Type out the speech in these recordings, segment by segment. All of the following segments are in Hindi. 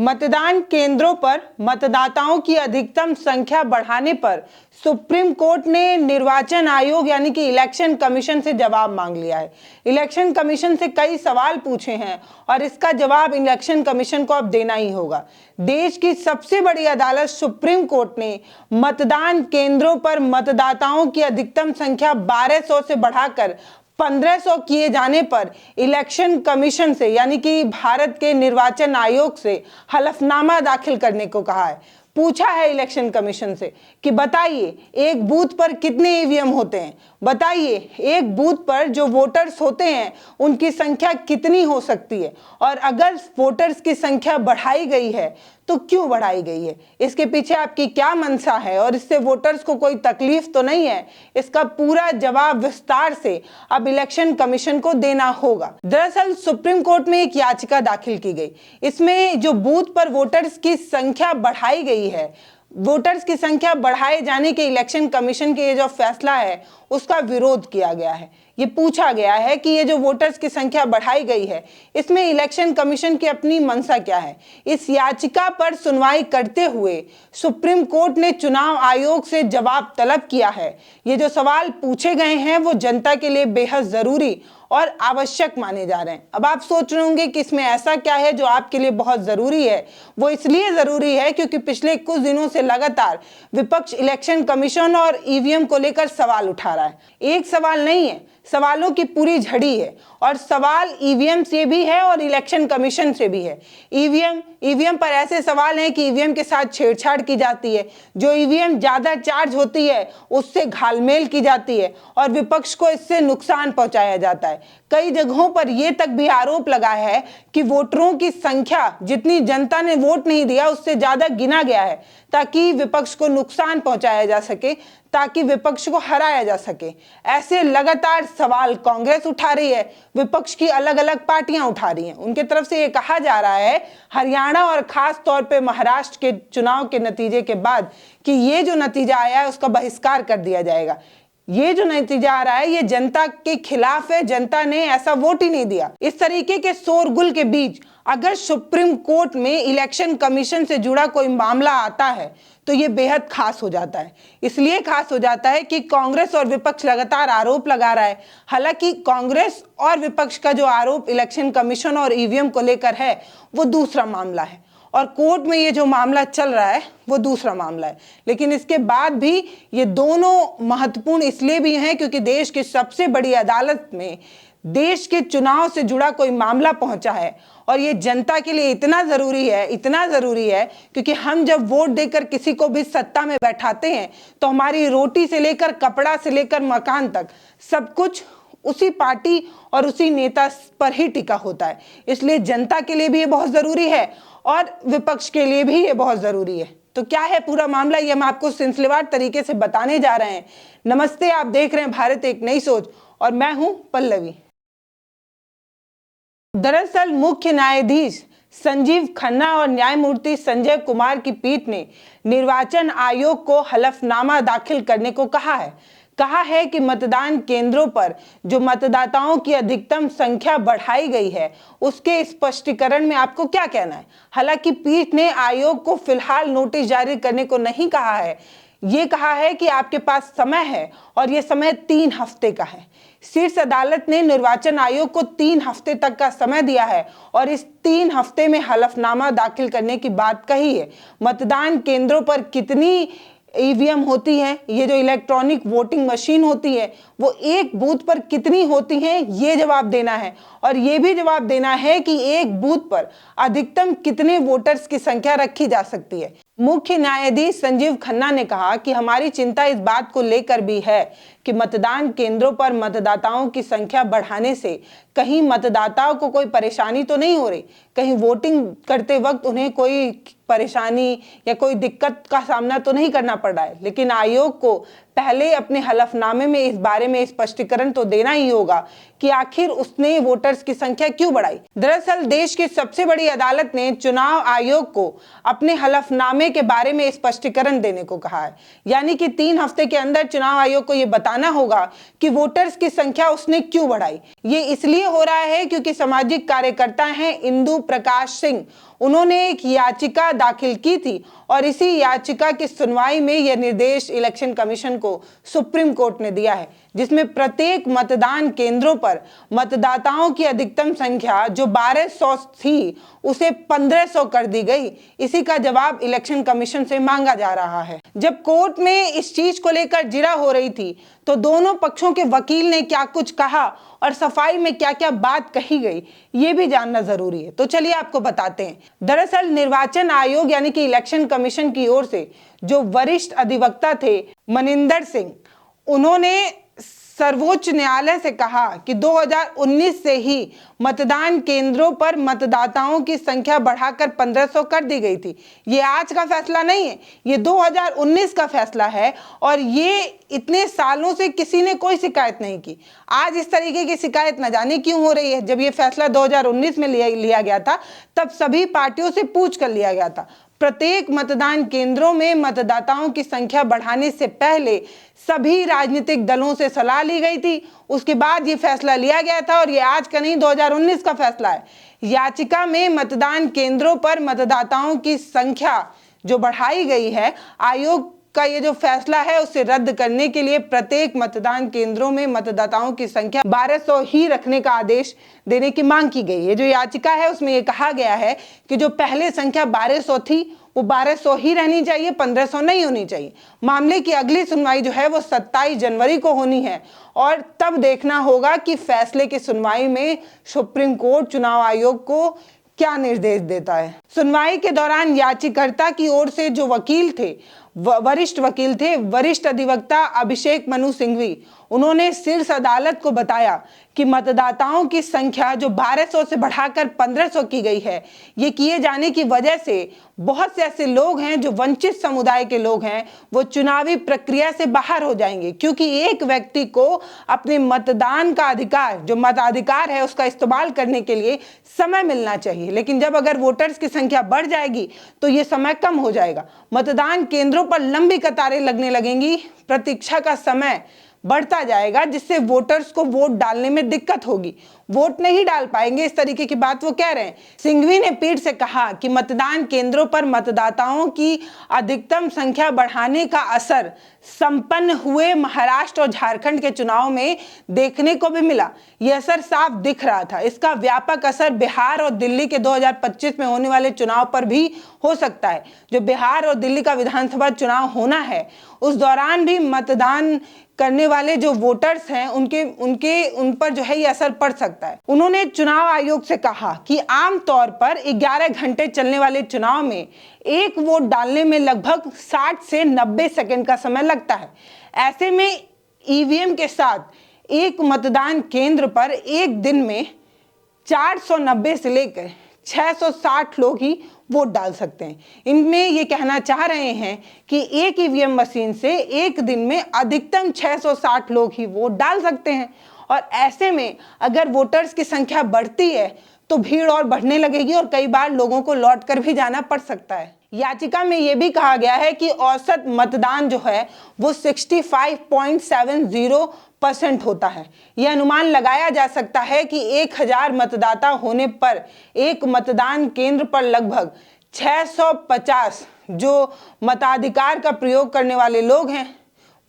मतदान केंद्रों पर मतदाताओं की अधिकतम संख्या बढ़ाने पर सुप्रीम कोर्ट ने निर्वाचन आयोग यानी कि इलेक्शन कमीशन से जवाब मांग लिया है। इलेक्शन कमीशन से कई सवाल पूछे हैं और इसका जवाब इलेक्शन कमीशन को अब देना ही होगा। देश की सबसे बड़ी अदालत सुप्रीम कोर्ट ने मतदान केंद्रों पर मतदाताओं की अधिकतम संख्या 1200 से बढ़ाकर 1500 किए जाने पर इलेक्शन कमीशन से यानी कि भारत के निर्वाचन आयोग से हलफनामा दाखिल करने को कहा है। पूछा है इलेक्शन कमीशन से कि बताइए एक बूथ पर कितने ईवीएम होते हैं, बताइए एक बूथ पर जो वोटर्स होते हैं उनकी संख्या कितनी हो सकती है, और अगर वोटर्स की संख्या बढ़ाई गई है तो क्यों बढ़ाई गई है, इसके पीछे आपकी क्या मंशा है और इससे वोटर्स को कोई तकलीफ तो नहीं है। इसका पूरा जवाब विस्तार से अब इलेक्शन कमीशन को देना होगा। दरअसल सुप्रीम कोर्ट में एक याचिका दाखिल की गई, इसमें जो बूथ पर वोटर्स की संख्या बढ़ाई गई है, वोटर्स की संख्या बढ़ाए जाने के इलेक्शन कमीशन के ये जो फैसला है उसका विरोध किया गया है। ये पूछा गया है कि ये जो वोटर्स की संख्या बढ़ाई गई है इसमें इलेक्शन कमीशन की अपनी मंशा क्या है। इस याचिका पर सुनवाई करते हुए सुप्रीम कोर्ट ने चुनाव आयोग से जवाब तलब किया है। ये जो सवाल पूछे गए हैं वो जनता के लिए बेहद जरूरी और आवश्यक माने जा रहे हैं। अब आप सोच रहे होंगे कि इसमें ऐसा क्या है जो आपके लिए बहुत जरूरी है। वो इसलिए जरूरी है क्योंकि पिछले कुछ दिनों से लगातार विपक्ष इलेक्शन कमीशन और ईवीएम को लेकर सवाल उठा रहा है। एक सवाल नहीं है, सवालों की पूरी झड़ी है, और सवाल ईवीएम से भी है और इलेक्शन कमीशन से भी है। ईवीएम पर ऐसे सवाल हैं कि ईवीएम के साथ छेड़छाड़ की जाती है, जो ईवीएम ज्यादा चार्ज होती है उससे घालमेल की जाती है और विपक्ष को इससे नुकसान पहुंचाया जाता है। कई जगहों पर यह तक भी आरोप लगा है कि वोटरों की संख्या जितनी जनता ने वोट नहीं दिया उससे ज्यादा गिना गया है ताकि विपक्ष को नुकसान पहुंचाया जा सके, ताकि विपक्ष को हराया जा सके। ऐसे लगातार सवाल कांग्रेस उठा रही है, विपक्ष की अलग अलग पार्टियां उठा रही हैं। उनके तरफ से ये कहा जा रहा है हरियाणा और खास तौर पे महाराष्ट्र के चुनाव के नतीजे के बाद कि ये जो नतीजा आया है उसका बहिष्कार कर दिया जाएगा। ये जो नतीजा आ रहा है ये जनता के खिलाफ है, जनता ने ऐसा वोट ही नहीं दिया। इस तरीके के शोरगुल के बीच अगर सुप्रीम कोर्ट में इलेक्शन कमीशन से जुड़ा कोई मामला आता है तो ये बेहद खास हो जाता है। इसलिए खास हो जाता है कि कांग्रेस और विपक्ष लगातार आरोप लगा रहा है। हालांकि कांग्रेस और विपक्ष का जो आरोप इलेक्शन कमीशन और ईवीएम को लेकर है वो दूसरा मामला है, और कोर्ट में ये जो मामला चल रहा है वो दूसरा मामला है। लेकिन इसके बाद भी ये दोनों महत्वपूर्ण इसलिए भी हैं क्योंकि देश की सबसे बड़ी अदालत में देश के चुनाव से जुड़ा कोई मामला पहुंचा है, और ये जनता के लिए इतना जरूरी है क्योंकि हम जब वोट देकर किसी को भी सत्ता में बैठाते हैं तो हमारी रोटी से लेकर कपड़ा से लेकर मकान तक सब कुछ उसी पार्टी और उसी नेता पर ही टिका होता है। इसलिए जनता के लिए भी ये बहुत जरूरी है और विपक्ष के लिए भी ये बहुत जरूरी है। तो क्या है पूरा मामला, ये हम आपको सिलसिलेवार तरीके से बताने जा रहे हैं। नमस्ते, आप देख रहे हैं भारत एक नई सोच और मैं हूं पल्लवी। दरअसल मुख्य न्यायाधीश संजीव खन्ना और न्यायमूर्ति संजय कुमार की पीठ ने निर्वाचन आयोग को हलफनामा दाखिल करने को कहा है कि मतदान केंद्रों पर जो मतदाताओं की अधिकतम संख्या बढ़ाई गई है उसके स्पष्टीकरण में आपको क्या कहना है। हालांकि पीठ ने आयोग को फिलहाल नोटिस जारी करने को नहीं कहा है, ये कहा है कि आपके पास समय है और ये समय 3 हफ्ते का है। शीर्ष अदालत ने निर्वाचन आयोग को 3 हफ्ते तक का समय दिया है और इस 3 हफ्ते में हलफनामा दाखिल करने की बात कही है। मतदान केंद्रों पर कितनी ईवीएम होती है, ये जो इलेक्ट्रॉनिक वोटिंग मशीन होती है वो एक बूथ पर कितनी होती हैं, ये जवाब देना है, और ये भी जवाब देना है कि एक बूथ पर अधिकतम कितने वोटर्स की संख्या रखी जा सकती है। मुख्य न्यायाधीश संजीव खन्ना ने कहा कि हमारी चिंता इस बात को लेकर भी है कि मतदान केंद्रों पर मतदाताओं की संख्या बढ़ाने से कहीं मतदाताओं को कोई परेशानी तो नहीं हो रही, कहीं वोटिंग करते वक्त उन्हें कोई परेशानी या कोई दिक्कत का सामना तो नहीं करना पड़ रहा है। लेकिन आयोग को पहले अपने हलफनामे में इस बारे में स्पष्टीकरण तो देना ही होगा कि आखिर उसने वोटर्स की संख्या क्यों बढ़ाई। दरअसल देश की सबसे बड़ी अदालत ने चुनाव आयोग को अपने हलफनामे के बारे में स्पष्टीकरण देने को कहा है, यानी कि 3 हफ्ते के अंदर चुनाव आयोग को यह बताना होगा कि वोटर्स की संख्या उसने क्यों बढ़ाई। ये इसलिए हो रहा है क्योंकि सामाजिक कार्यकर्ता हैं इंदु प्रकाश सिंह उन्होंने एक याचिका दाखिल की थी और इसी याचिका की सुनवाई में यह निर्देश इलेक्शन कमीशन को सुप्रीम कोर्ट ने दिया है, जिसमें प्रत्येक मतदान केंद्रों पर मतदाताओं की अधिकतम संख्या जो 1200 थी उसे 1500 कर दी गई। इसी का जवाब इलेक्शन कमीशन से मांगा जा रहा है। जब कोर्ट में इस चीज को लेकर जिरा हो रही थी तो दोनों पक्षों के वकील ने क्या कुछ कहा और सफाई में क्या क्या बात कही गई, ये भी जानना जरूरी है। तो चलिए आपको बताते हैं। दरअसल निर्वाचन आयोग यानी कि इलेक्शन कमीशन की ओर से जो वरिष्ठ अधिवक्ता थे मनिंदर सिंह, उन्होंने सर्वोच्च न्यायालय से कहा कि 2019 से ही मतदान केंद्रों पर मतदाताओं की संख्या बढ़ाकर 1500 कर दी गई थी। ये आज का फैसला नहीं है, ये 2019 का फैसला है और ये इतने सालों से किसी ने कोई शिकायत नहीं की। आज इस तरीके की शिकायत न जाने क्यों हो रही है। जब ये फैसला 2019 में लिया गया था तब सभी पार्टियों से पूछ कर लिया गया था। प्रत्येक मतदान केंद्रों में मतदाताओं की संख्या बढ़ाने से पहले सभी राजनीतिक दलों से सलाह ली गई थी। उसके बाद ये फैसला लिया गया था और ये आज का नहीं 2019 का फैसला है। याचिका में मतदान केंद्रों पर मतदाताओं की संख्या जो बढ़ाई गई है, आयोग का ये जो फैसला है उसे रद्द करने के लिए प्रत्येक मतदान केंद्रों में मतदाताओं की संख्या 1200 ही रखने का आदेश देने की मांग की गई है। जो याचिका है उसमें ये कहा गया है कि जो पहले संख्या 1200 थी वो 1200 ही रहनी चाहिए, 1500 नहीं होनी चाहिए। मामले की अगली सुनवाई जो है वो 27 जनवरी को होनी है और तब देखना होगा कि फैसले की सुनवाई में सुप्रीम कोर्ट चुनाव आयोग को क्या निर्देश देता है। सुनवाई के दौरान याचिकाकर्ता की ओर से जो वकील थे, वरिष्ठ वकील थे, वरिष्ठ अधिवक्ता अभिषेक मनु सिंघवी, उन्होंने शीर्ष अदालत को बताया कि मतदाताओं की संख्या जो 1200 से बढ़ाकर 1500 की गई है, ये किए जाने की वजह से बहुत से ऐसे लोग हैं जो वंचित समुदाय के लोग हैं, वो चुनावी प्रक्रिया से बाहर हो जाएंगे, क्योंकि एक व्यक्ति को अपने मतदान का अधिकार, जो मताधिकार है, उसका इस्तेमाल करने के लिए समय मिलना चाहिए। लेकिन जब अगर वोटर्स की संख्या बढ़ जाएगी तो ये समय कम हो जाएगा, मतदान केंद्रों पर लंबी कतारें लगने लगेंगी, प्रतीक्षा का समय बढ़ता जाएगा, जिससे वोटर्स को वोट डालने में दिक्कत होगी, वोट नहीं डाल पाएंगे। इस तरीके की बात वो कह रहे हैं। सिंघवी ने पीठ से कहा कि मतदान केंद्रों पर मतदाताओं की अधिकतम संख्या बढ़ाने का असर संपन्न हुए महाराष्ट्र और झारखंड के चुनाव में देखने को भी मिला। यह असर साफ दिख रहा था। इसका व्यापक असर बिहार और दिल्ली के 2025 में होने वाले चुनाव पर भी हो सकता है। जो बिहार और दिल्ली का विधानसभा चुनाव होना है, उस दौरान भी मतदान करने वाले जो वोटर्स हैं उन पर जो है ये असर पड़ सकता है। उन्होंने चुनाव आयोग से कहा कि आमतौर पर 11 घंटे चलने वाले चुनाव में एक वोट डालने में लगभग 60 से 90 सेकंड का समय लगता है। ऐसे में ईवीएम के साथ एक मतदान केंद्र पर एक दिन में 490 से लेकर 660 लोग ही वोट डाल सकते हैं। इनमें ये कहना चाह रहे हैं कि एक ईवीएम मशीन से एक दिन में अधिकतम 660 लोग ही वोट डाल सकते हैं और ऐसे में अगर वोटर्स की संख्या बढ़ती है तो भीड़ और बढ़ने लगेगी और कई बार लोगों को लौट कर भी जाना पड़ सकता है। याचिका में यह भी कहा गया है कि औसत मतदान जो है वो 65.70% होता है। यह अनुमान लगाया जा सकता है कि 1000 मतदाता होने पर एक मतदान केंद्र पर लगभग 650 जो मताधिकार का प्रयोग करने वाले लोग हैं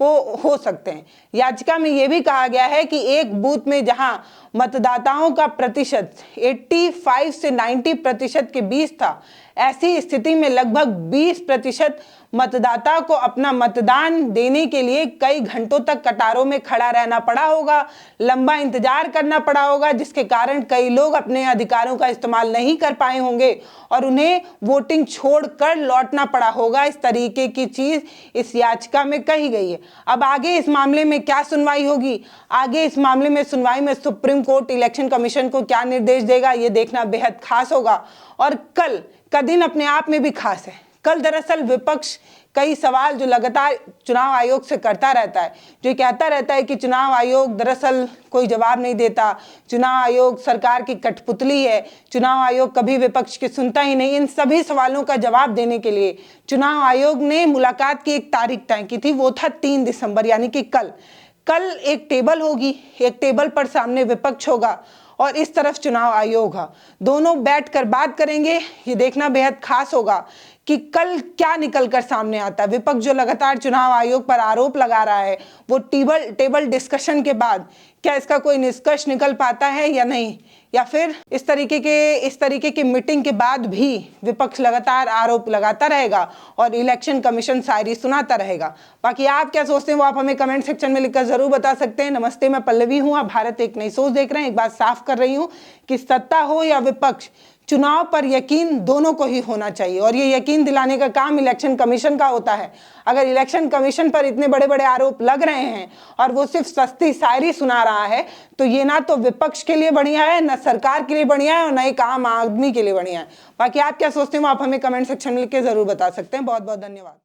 वो हो सकते हैं। याचिका में यह भी कहा गया है कि एक बूथ में जहां मतदाताओं का प्रतिशत 85 से 90% के बीच था, ऐसी स्थिति में लगभग 20% मतदाता को अपना मतदान देने के लिए कई घंटों तक कतारों में खड़ा रहना पड़ा होगा, लंबा इंतजार करना पड़ा होगा, जिसके कारण कई लोग अपने अधिकारों का इस्तेमाल नहीं कर पाए होंगे और उन्हें वोटिंग छोड़कर लौटना पड़ा होगा। इस तरीके की चीज इस याचिका में कही गई है। अब आगे इस मामले में क्या सुनवाई होगी, आगे इस मामले में सुनवाई में सुप्रीम कोर्ट इलेक्शन कमीशन को क्या निर्देश देगा, ये देखना बेहद खास होगा। और कल का दिन अपने आप में भी खास है। कल दरअसल विपक्ष कई सवाल जो लगातार चुनाव आयोग से करता रहता है, जो कहता रहता है कि चुनाव आयोग दरअसल कोई जवाब नहीं देता, चुनाव आयोग सरकार की कठपुतली है, चुनाव आयोग कभी विपक्ष की सुनता ही नहीं। इन सभी सवालों का जवाब देने के लिए चुनाव आयोग ने मुलाकात की एक तारीख तय की थी, वो था 3 दिसंबर यानी कि कल एक टेबल होगी, एक टेबल पर सामने विपक्ष होगा और इस तरफ चुनाव आयोग है। दोनों बैठकर बात करेंगे। ये देखना बेहद खास होगा कि कल क्या निकलकर सामने आता है। विपक्ष जो लगातार चुनाव आयोग पर आरोप लगा रहा है, वो टेबल डिस्कशन के बाद क्या इसका कोई निष्कर्ष निकल पाता है या नहीं, या फिर इस तरीके की मीटिंग के बाद भी विपक्ष लगातार आरोप लगाता रहेगा और इलेक्शन कमीशन शायरी सुनाता रहेगा। बाकी आप क्या सोचते हैं वो आप हमें कमेंट सेक्शन में लिखकर जरूर बता सकते हैं। नमस्ते, मैं पल्लवी हूँ, आप भारत एक नई सोच देख रहे हैं। एक बात साफ कर रही हूँ कि सत्ता हो या विपक्ष, चुनाव पर यकीन दोनों को ही होना चाहिए और ये यकीन दिलाने का काम इलेक्शन कमीशन का होता है। अगर इलेक्शन कमीशन पर इतने बड़े बड़े आरोप लग रहे हैं और वो सिर्फ सस्ती शायरी सुना रहा है, तो ये ना तो विपक्ष के लिए बढ़िया है, ना सरकार के लिए बढ़िया है और ना एक आम आदमी के लिए बढ़िया है। बाकी आप क्या सोचते हैं वो आप हमें कमेंट सेक्शन में लिख के जरूर बता सकते हैं। बहुत बहुत धन्यवाद।